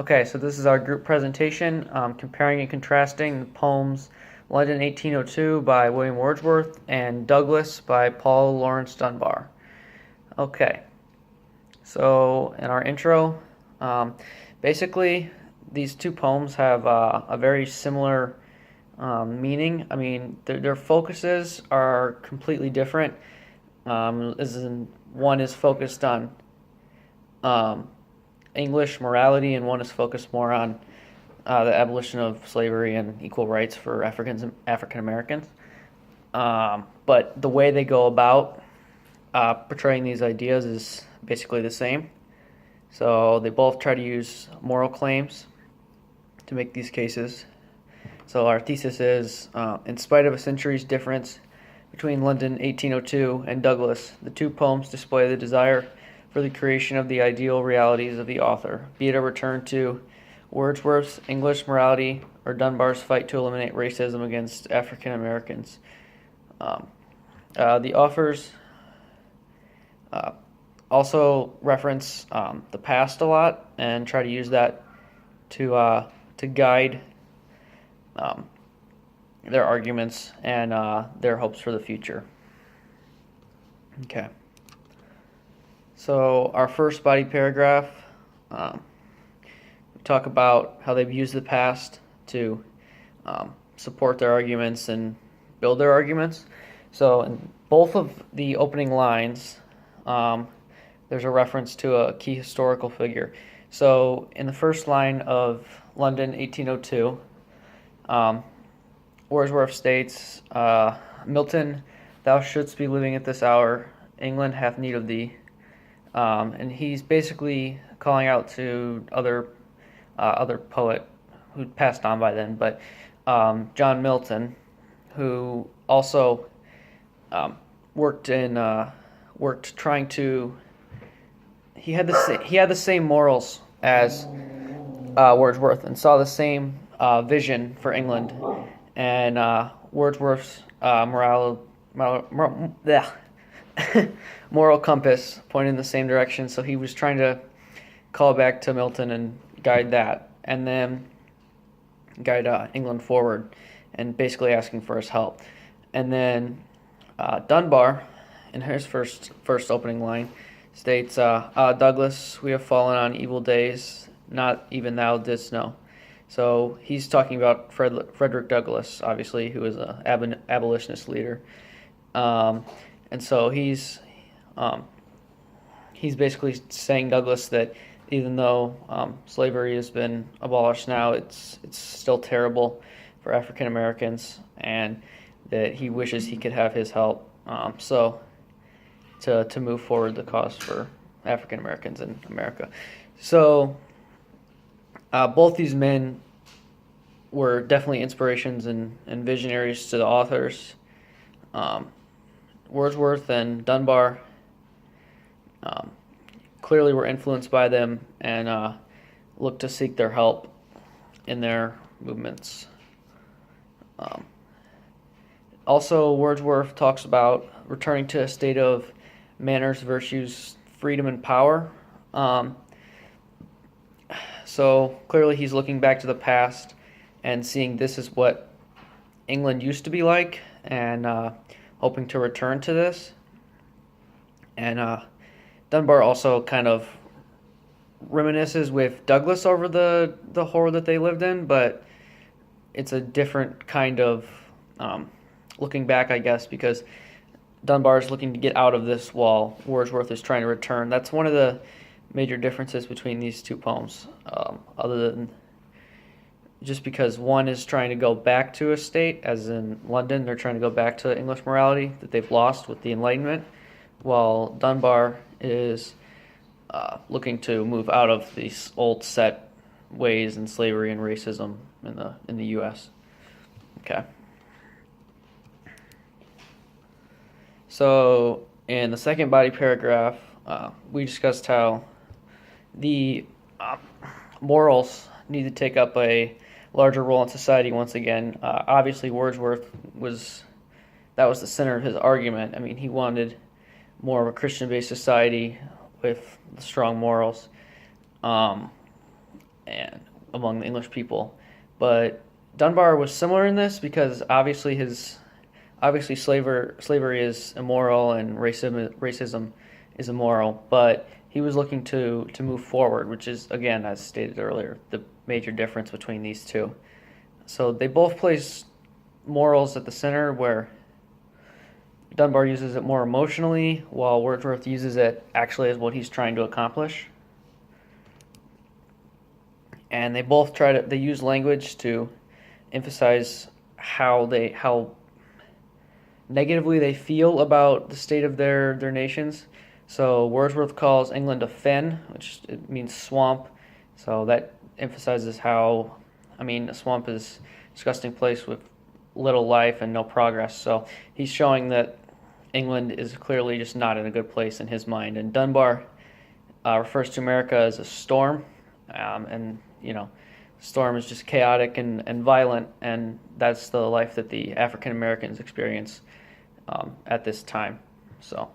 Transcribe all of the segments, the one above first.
Okay, so this is our group presentation, comparing and contrasting the poems London 1802 by William Wordsworth and Douglas by Paul Laurence Dunbar. Okay, so in our intro, basically these two poems have a very similar meaning. I mean, their focuses are completely different. One is focused on um, English morality, and one is focused more on the abolition of slavery and equal rights for African Americans. But the way they go about portraying these ideas is basically the same. So they both try to use moral claims to make these cases. So our thesis is, in spite of a century's difference between London 1802 and Douglas, the two poems display the desire for the creation of the ideal realities of the author, be it a return to Wordsworth's English morality or Dunbar's fight to eliminate racism against African Americans. The authors also reference the past a lot and try to use that to guide their arguments and their hopes for the future. Okay. So our first body paragraph, we talk about how they've used the past to support their arguments and build their arguments. So in both of the opening lines, there's a reference to a key historical figure. So in the first line of London 1802, Wordsworth states, Milton, thou shouldst be living at this hour, England hath need of thee. And he's basically calling out to other poet who passed on by then, but John Milton, who also worked trying to. He had the same morals as Wordsworth and saw the same vision for England, and Wordsworth's moral compass pointed in the same direction, so he was trying to call back to Milton and guide that, and then guide England forward, and basically asking for his help. And then Dunbar, in his first opening line, states, Douglas, we have fallen on evil days, not even thou didst know. So he's talking about Frederick Douglass, obviously, who was an abolitionist leader. And so he's basically saying, Douglas, that even though slavery has been abolished now, it's still terrible for African Americans, and that he wishes he could have his help. To move forward the cause for African Americans in America. So both these men were definitely inspirations and visionaries to the authors. Wordsworth and Dunbar clearly were influenced by them and looked to seek their help in their movements. Also, Wordsworth talks about returning to a state of manners, virtues, freedom, and power. So clearly he's looking back to the past and seeing this is what England used to be like, and hoping to return to this. And Dunbar also kind of reminisces with Douglas over the horror that they lived in, but it's a different kind of looking back, I guess, because Dunbar is looking to get out of this while Wordsworth is trying to return. That's one of the major differences between these two poems, other than just because one is trying to go back to a state, as in London, they're trying to go back to English morality that they've lost with the Enlightenment, while Dunbar is looking to move out of these old set ways in slavery and racism in the U.S. Okay. So in the second body paragraph, we discussed how the morals need to take up a larger role in society once again. Obviously, Wordsworth was the center of his argument. I mean, he wanted more of a Christian-based society with strong morals. And among the English people. But Dunbar was similar in this because obviously slavery is immoral and racism is immoral, but he was looking to move forward, which is, again, as stated earlier, the major difference between these two. So they both place morals at the center, where Dunbar uses it more emotionally, while Wordsworth uses it actually as what he's trying to accomplish. And they use language to emphasize how negatively they feel about the state of their nations. So Wordsworth calls England a fen, which it means swamp. So that emphasizes how, I mean, a swamp is a disgusting place with little life and no progress. So he's showing that England is clearly just not in a good place in his mind. And Dunbar refers to America as a storm, and storm is just chaotic and violent, and that's the life that the African Americans experience at this time. So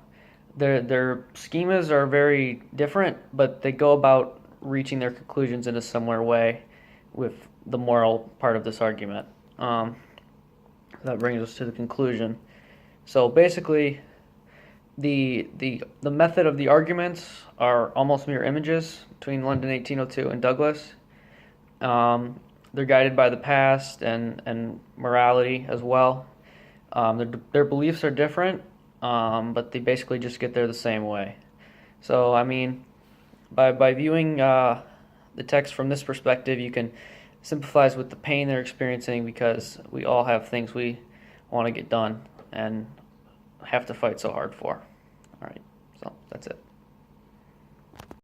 their schemas are very different, but they go about reaching their conclusions in a similar way with the moral part of this argument. That brings us to the conclusion. So basically, the method of the arguments are almost mirror images between London 1802 and Douglas. They're guided by the past and morality as well. Their beliefs are different, but they basically just get there the same way. So, I mean, by viewing the text from this perspective, you can sympathize with the pain they're experiencing, because we all have things we want to get done and have to fight so hard for. All right, so that's it.